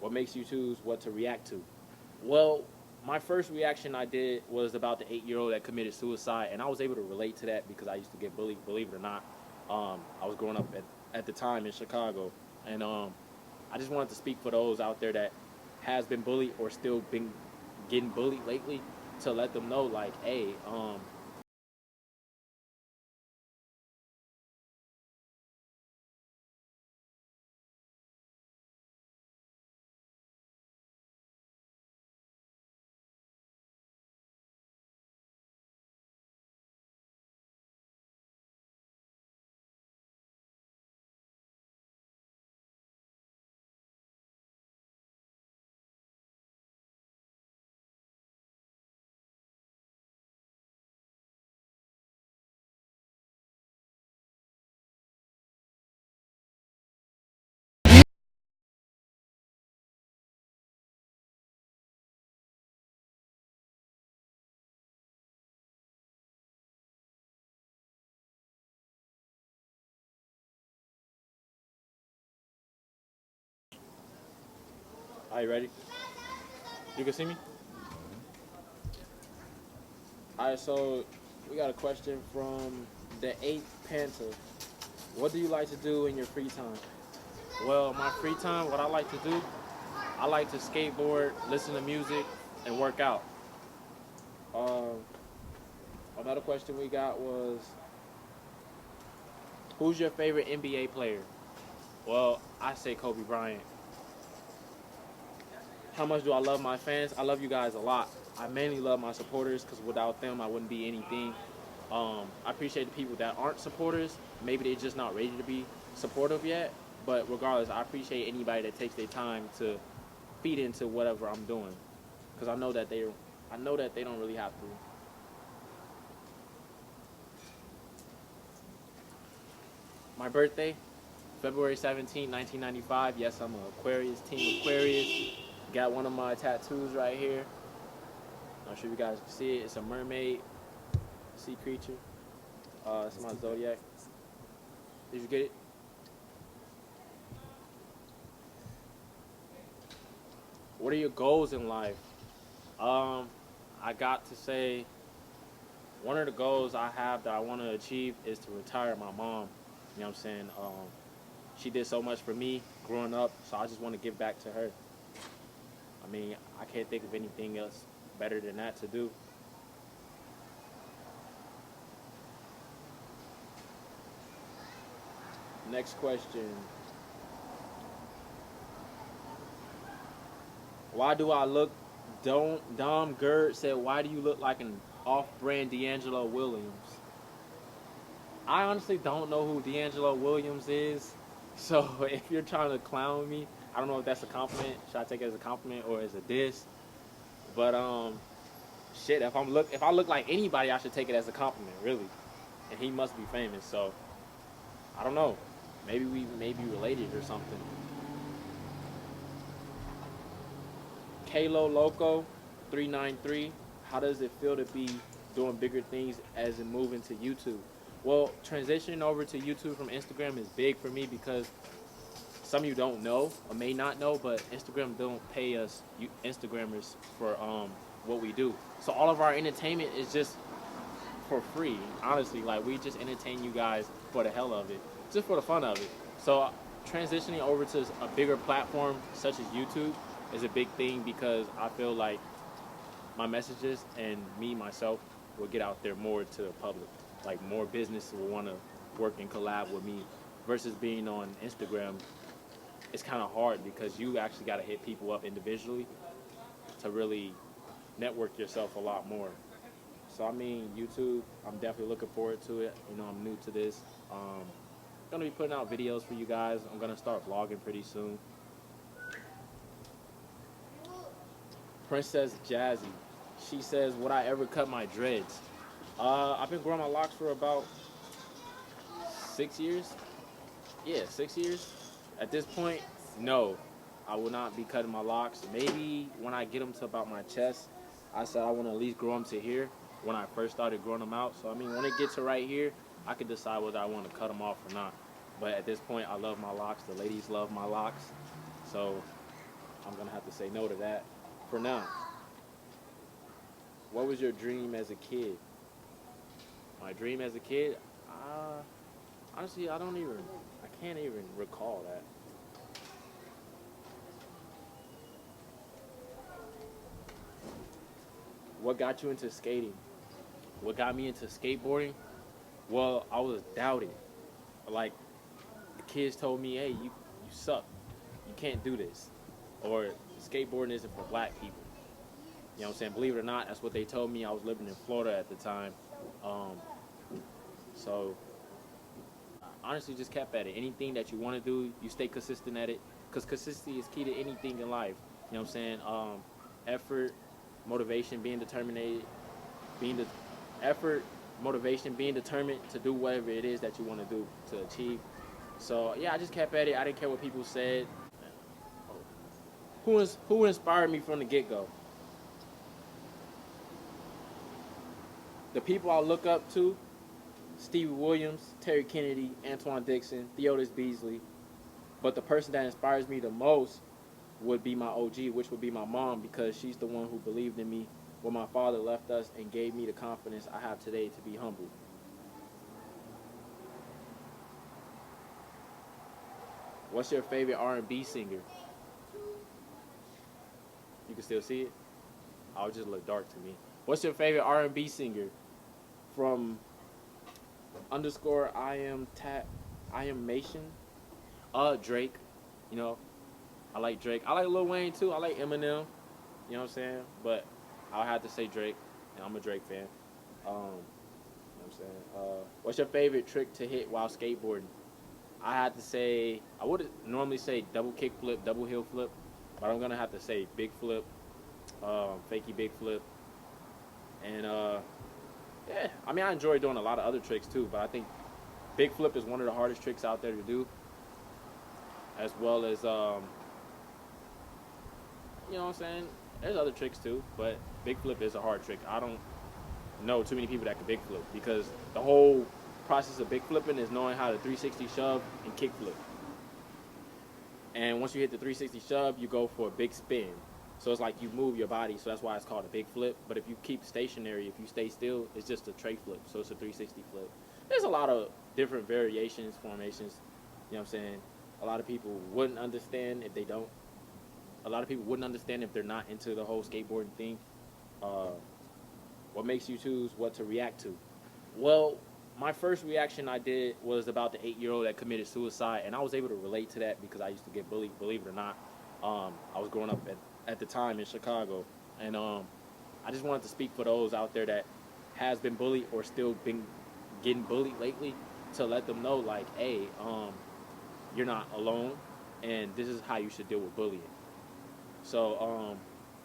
What makes you choose what to react to? Well, my first reaction I did was about the 8-year-old that committed suicide, and I was able to relate to that because I used to get bullied. Believe it or not, I was growing up at the time in Chicago, and I just wanted to speak for those out there that has been bullied or still been getting bullied lately, to let them know, like, hey, are you ready? You can see me? All right, so we got a question from the 8th Panther. What do you like to do in your free time? Well, my free time, what I like to do, I like to skateboard, listen to music, and work out. Um, Another question we got was, who's your favorite NBA player? Well, I say Kobe Bryant. How much do I love my fans? I love you guys a lot. I mainly love my supporters because without them, I wouldn't be anything. I appreciate the people that aren't supporters. Maybe they're just not ready to be supportive yet. But regardless, I appreciate anybody that takes their time to feed into whatever I'm doing, because I know that they don't really have to. My birthday, February 17th, 1995. Yes, I'm an Aquarius, Team Aquarius. Got one of my tattoos right here. Not sure if you guys can see it. It's a mermaid, sea creature. It's my zodiac. Did you get it? What are your goals in life? Um, I got to say, one of the goals I have that I want to achieve is to retire my mom. You know what I'm saying? She did so much for me growing up, so I just want to give back to her. I mean, I can't think of anything else better than that to do. Next question. Why do I look, Dom Gerd said, why do you look like an off-brand D'Angelo Williams? I honestly don't know who D'Angelo Williams is. So if you're trying to clown me, I don't know if that's a compliment. Should I take it as a compliment or as a diss? But shit, if I look like anybody, I should take it as a compliment, really. And he must be famous, so I don't know. Maybe we may be related or something. Kalo Loco 393. How does it feel to be doing bigger things as it move into YouTube? Well, transitioning over to YouTube from Instagram is big for me because some of you don't know or may not know, but Instagram don't pay us Instagrammers for what we do. So all of our entertainment is just for free. Honestly, like, we just entertain you guys for the hell of it, just for the fun of it. So transitioning over to a bigger platform such as YouTube is a big thing because I feel like my messages and me myself will get out there more to the public. Like, more business will want to work and collab with me versus being on Instagram. It's kind of hard because you actually got to hit people up individually to really network yourself a lot more. So I mean, YouTube, I'm definitely looking forward to it. You know, I'm new to this. Gonna be putting out videos for you guys. I'm gonna start vlogging pretty soon. Princess Jazzy, she says, would I ever cut my dreads? I've been growing my locks for about 6 years. Yeah, 6 years. At this point, no, I will not be cutting my locks. Maybe when I get them to about my chest, I said I want to at least grow them to here when I first started growing them out. So, I mean, when it gets to right here, I can decide whether I want to cut them off or not. But at this point, I love my locks. The ladies love my locks. So I'm gonna have to say no to that for now. What was your dream as a kid? My dream as a kid, honestly, I can't even recall that. What got you into skating? What got me into skateboarding? Well, I was doubted. Like, the kids told me, hey, you suck. You can't do this. Or skateboarding isn't for black people. You know what I'm saying? Believe it or not, that's what they told me. I was living in Florida at the time. Um, so, honestly, just kept at it. Anything that you want to do, you stay consistent at it. Because consistency is key to anything in life. You know what I'm saying? Effort, motivation, being determined, being the effort, motivation, being determined to do whatever it is that you want to do to achieve. So yeah, I just kept at it. I didn't care what people said. Who inspired me from the get go? The people I look up to: Stevie Williams, Terry Kennedy, Antoine Dixon, Theodis Beasley. But the person that inspires me the most would be my OG, which would be my mom, because she's the one who believed in me when my father left us and gave me the confidence I have today to be humble. What's your favorite R&B singer? You can still see it? Oh, it just look dark to me. What's your favorite R&B singer? From underscore I am Mation. Drake. You know, I like Drake. I like Lil Wayne too. I like Eminem. You know what I'm saying? But I'll have to say Drake. And I'm a Drake fan. You know what I'm saying? What's your favorite trick to hit while skateboarding? I had to say, I would normally say double kick flip, double heel flip, but I'm gonna have to say big flip, fakey big flip, and yeah. I mean, I enjoy doing a lot of other tricks too, but I think big flip is one of the hardest tricks out there to do, as well as you know what I'm saying. There's other tricks too, but big flip is a hard trick. I don't know too many people that can big flip, because the whole process of big flipping is knowing how to 360 shove and kick flip. And once you hit the 360 shove, you go for a big spin. So it's like you move your body, so that's why it's called a big flip. But if you keep stationary, if you stay still, it's just a tray flip. So it's a 360 flip. There's a lot of different variations, formations. You know what I'm saying? A lot of people wouldn't understand if they don't. A lot of people wouldn't understand if they're not into the whole skateboarding thing. What makes you choose what to react to? Well, my first reaction I did was about the 8-year-old that committed suicide, and I was able to relate to that because I used to get bullied, believe it or not. I was growing up at the time in Chicago, and I just wanted to speak for those out there that has been bullied or still been getting bullied lately, to let them know, like, hey, you're not alone, and this is how you should deal with bullying. So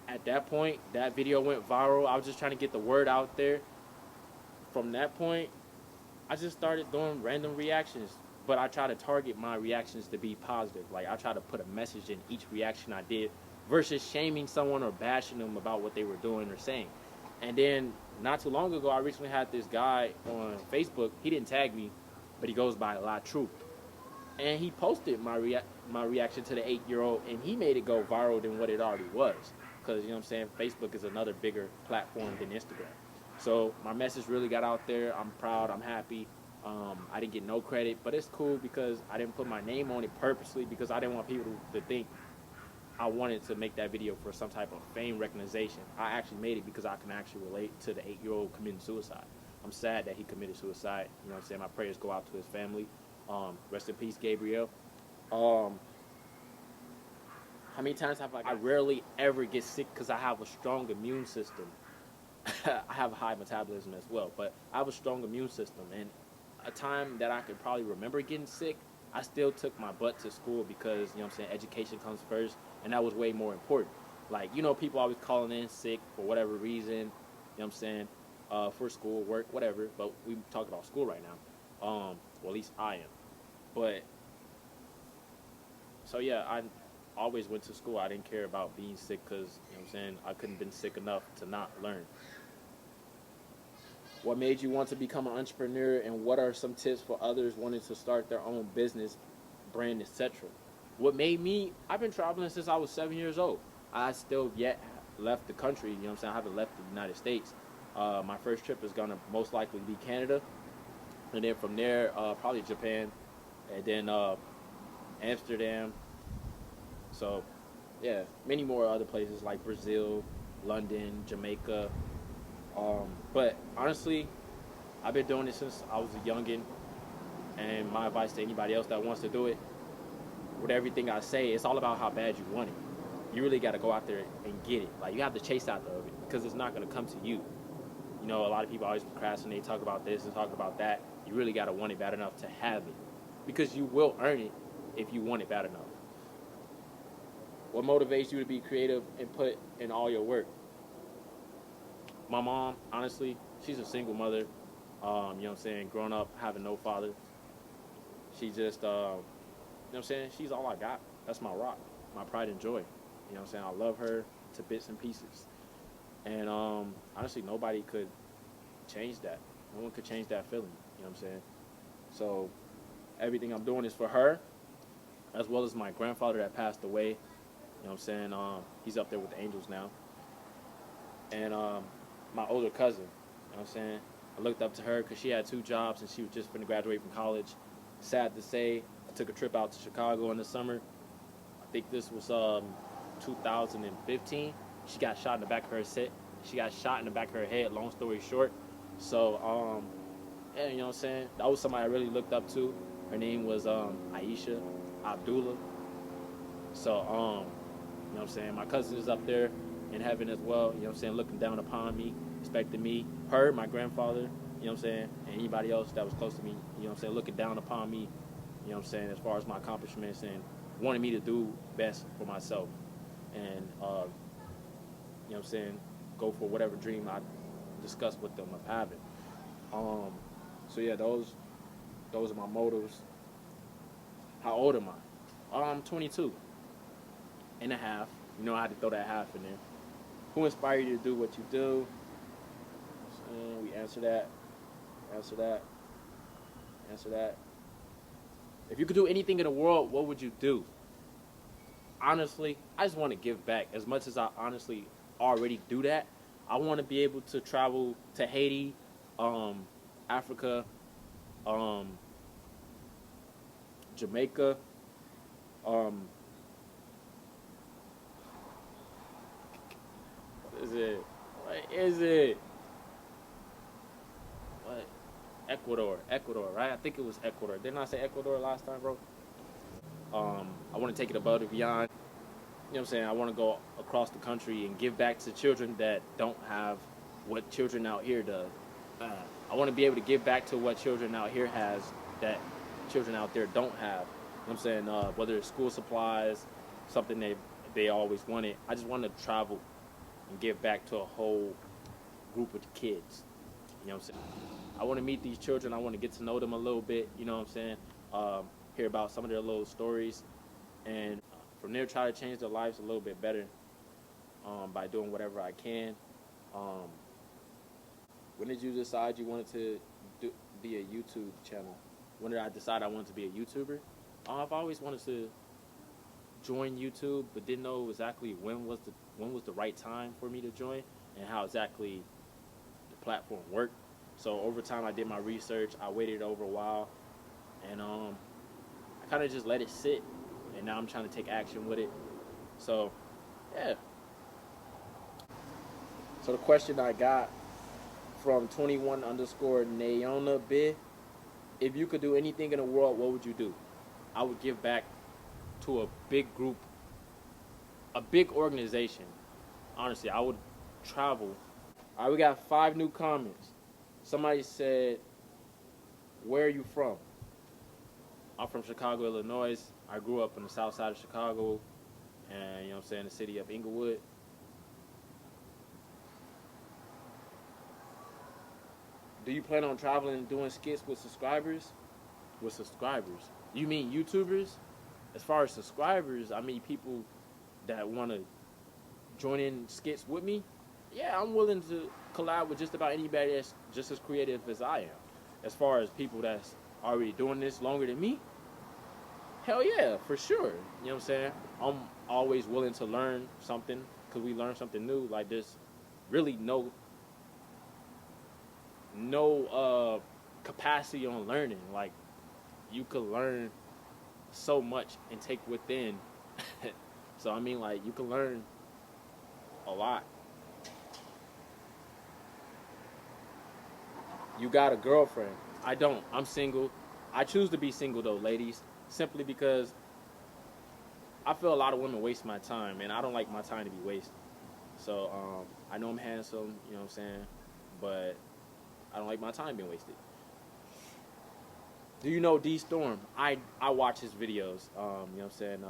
at that point, that video went viral. I was just trying to get the word out there. From that point, I just started doing random reactions, but I try to target my reactions to be positive. Like, I try to put a message in each reaction I did versus shaming someone or bashing them about what they were doing or saying. And then not too long ago, I recently had this guy on Facebook. He didn't tag me, but he goes by La Truth. And he posted my reaction to the 8-year-old, and he made it go viral than what it already was. Because, you know what I'm saying, Facebook is another bigger platform than Instagram. So my message really got out there. I'm proud. I'm happy. I didn't get no credit, but it's cool because I didn't put my name on it purposely, because I didn't want people to think I wanted to make that video for some type of fame recognition. I actually made it because I can actually relate to the 8-year-old committing suicide. I'm sad that he committed suicide. You know what I'm saying? My prayers go out to his family. Rest in peace, Gabriel. How many times have I rarely ever get sick because I have a strong immune system. I have a high metabolism as well, but I have a strong immune system. And a time that I could probably remember getting sick, I still took my butt to school because, you know what I'm saying, education comes first, and that was way more important. Like, you know, people always calling in sick for whatever reason, you know what I'm saying, for school, work, whatever, but we talk about school right now. Well, at least I am. But, so yeah, I always went to school. I didn't care about being sick because, you know what I'm saying, I couldn't have been sick enough to not learn. What made you want to become an entrepreneur, and what are some tips for others wanting to start their own business, brand, etc.? What made me, I've been traveling since I was 7 years old. I still yet left the country, you know what I'm saying? I haven't left the United States. My first trip is gonna most likely be Canada. And then from there, probably Japan. And then Amsterdam. So, yeah, many more other places like Brazil, London, Jamaica. But honestly, I've been doing this since I was a youngin'. And my advice to anybody else that wants to do it, with everything I say, it's all about how bad you want it. You really got to go out there and get it. Like, you have to chase after it because it's not going to come to you. You know, a lot of people always procrastinate, talk about this and talk about that. You really got to want it bad enough to have it, because you will earn it if you want it bad enough. What motivates you to be creative and put in all your work? My mom, honestly, she's a single mother. You know what I'm saying? Growing up, having no father. She just, you know what I'm saying? She's all I got. That's my rock, my pride and joy. You know what I'm saying? I love her to bits and pieces. And honestly, nobody could change that. No one could change that feeling. You know what I'm saying? So everything I'm doing is for her, as well as my grandfather that passed away. You know what I'm saying? He's up there with the angels now. And my older cousin. You know what I'm saying? I looked up to her because she had 2 jobs and she was just going to graduate from college. Sad to say, I took a trip out to Chicago in the summer. I think this was 2015. She got shot in the back of her head. She got shot in the back of her head. Long story short. So, yeah, you know what I'm saying? That was somebody I really looked up to. Her name was Aisha Abdullah. So, you know what I'm saying? My cousin is up there in heaven as well. You know what I'm saying? Looking down upon me, expecting me, her, my grandfather. You know what I'm saying? And anybody else that was close to me. You know what I'm saying? Looking down upon me. You know what I'm saying? As far as my accomplishments and wanting me to do best for myself. And, you know what I'm saying? Go for whatever dream I discussed with them of having. So yeah, those are my motives. How old am I? I'm 22 and a half. You know, I had to throw that half in there. Who inspired you to do what you do? We answer that. If you could do anything in the world, what would you do? Honestly, I just want to give back. As much as I honestly already do that, I want to be able to travel to Haiti, Africa, Jamaica, what is it? What? Ecuador, right? I think it was Ecuador. Didn't I say Ecuador last time, bro? I want to take it above and beyond. You know what I'm saying? I want to go across the country and give back to children that don't have what children out here does. I want to be able to give back to what children out here has that children out there don't have. You know what I'm saying? Whether it's school supplies, something they always wanted. I just want to travel and give back to a whole group of kids. You know what I'm saying? I want to meet these children. I want to get to know them a little bit. You know what I'm saying? Hear about some of their little stories. And from there, try to change their lives a little bit better by doing whatever I can. When did you decide you wanted to be a YouTube channel? When did I decide I wanted to be a YouTuber? I've always wanted to join YouTube, but didn't know exactly when was the right time for me to join and how exactly the platform worked. So over time, I did my research. I waited over a while, and I kind of just let it sit. And now I'm trying to take action with it. So, yeah. So the question I got from 21_Naona Bid: if you could do anything in the world, what would you do? I would give back to a big group, a big organization. Honestly, I would travel. All right, we got 5 new comments. Somebody said, where are you from? I'm from Chicago, Illinois. I grew up on the south side of Chicago, and, you know what I'm saying, the city of Inglewood. Do you plan on traveling and doing skits with subscribers? With subscribers? You mean YouTubers? As far as subscribers, I mean people that want to join in skits with me. Yeah, I'm willing to collab with just about anybody that's just as creative as I am. As far as people that's already doing this longer than me, Hell yeah, for sure. You know what I'm saying? I'm always willing to learn something because we learn something new. Like there's really no capacity on learning. Like you could learn so much and take within. So I mean, like you can learn a lot. You got a girlfriend? I don't. I'm single. I choose to be single though, ladies, simply because I feel a lot of women waste my time, and I don't like my time to be wasted. So I know I'm handsome, you know what I'm saying, but I don't like my time being wasted. Do you know D Storm? I watch his videos. You know what I'm saying.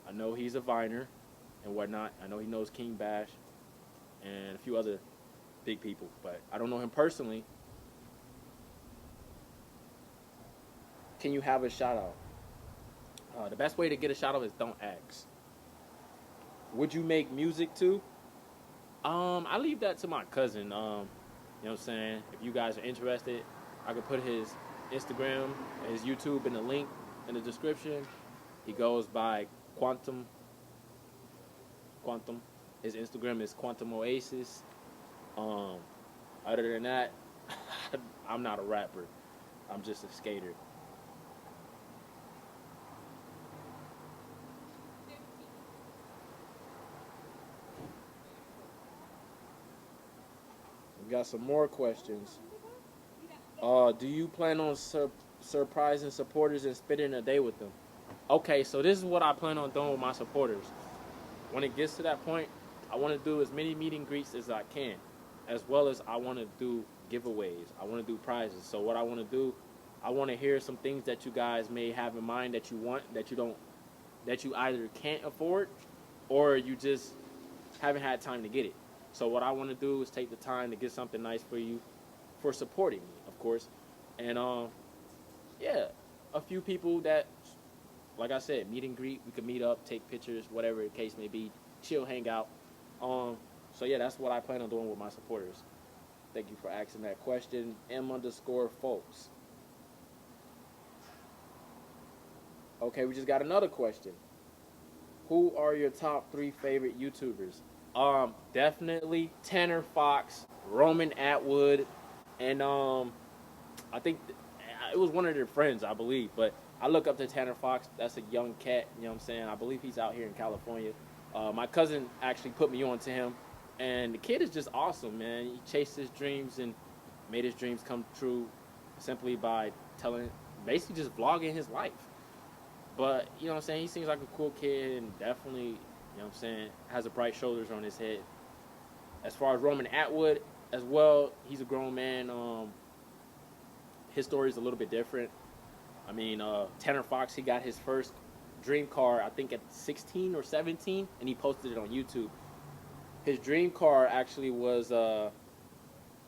I know he's a Viner and whatnot. I know he knows King Bash and a few other big people, but I don't know him personally. Can you have a shout out? The best way to get a shout out is don't ask. Would you make music too? I leave that to my cousin. You know what I'm saying? If you guys are interested, I could put his Instagram, his YouTube in the link in the description. He goes by Quantum. Quantum. His Instagram is Quantum Oasis. Um, Other than that, I'm not a rapper. I'm just a skater. We got some more questions. Do you plan on surprising supporters and spending a day with them? Okay, so this is what I plan on doing with my supporters. When it gets to that point, I want to do as many meet and greets as I can, as well as I want to do giveaways. I want to do prizes. So what I want to do, I want to hear some things that you guys may have in mind that you want, that you don't, that you either can't afford, or you just haven't had time to get it. So what I want to do is take the time to get something nice for you, for supporting me, of course, and yeah, a few people that, like I said, meet and greet. We could meet up, take pictures, whatever the case may be, chill, hang out. Um, so yeah, that's what I plan on doing with my supporters. Thank you for asking that question. M_folks. Okay, we just got another question. Who are your top three favorite YouTubers? Definitely Tanner Fox, Roman Atwood, and I think it was one of their friends, I believe. But I look up to Tanner Fox. That's a young cat. You know what I'm saying? I believe he's out here in California. My cousin actually put me on to him, and the kid is just awesome, man. He chased his dreams and made his dreams come true simply by telling, basically just vlogging his life. But you know what I'm saying? He seems like a cool kid and definitely, you know what I'm saying, has a bright shoulders on his head. As far as Roman Atwood as well, he's a grown man. His story is a little bit different. I mean, Tanner Fox, he got his first dream car, I think at 16 or 17, and he posted it on YouTube. His dream car actually was a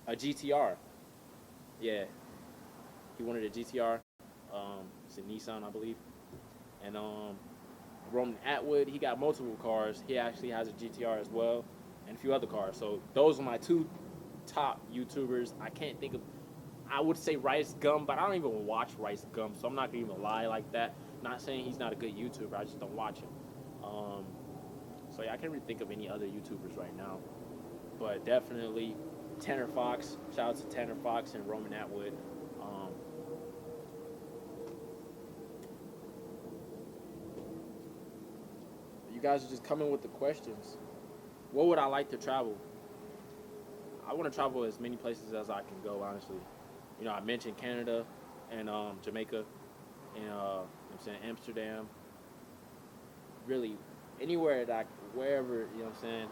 GTR. Yeah, he wanted a GTR. It's a Nissan, I believe. And Roman Atwood, he got multiple cars. He actually has a GTR as well, and a few other cars. So those are my two top YouTubers. I can't think of. I would say Rice Gum, but I don't even watch Rice Gum, so I'm not gonna even lie like that. Not saying he's not a good YouTuber. I just don't watch him. Um, so yeah, I can't really think of any other YouTubers right now, but definitely Tanner Fox. Shout out to Tanner Fox and Roman Atwood. Um, you guys are just coming with the questions. What would I like to travel? I want to travel as many places as I can go, honestly. You know, I mentioned Canada and Jamaica and I'm saying Amsterdam. Really, anywhere that wherever, you know what I'm saying.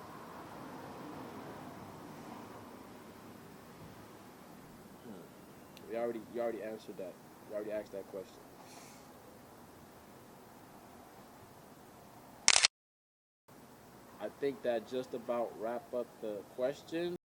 You already answered that. You already asked that question. I think that just about wrap up the questions.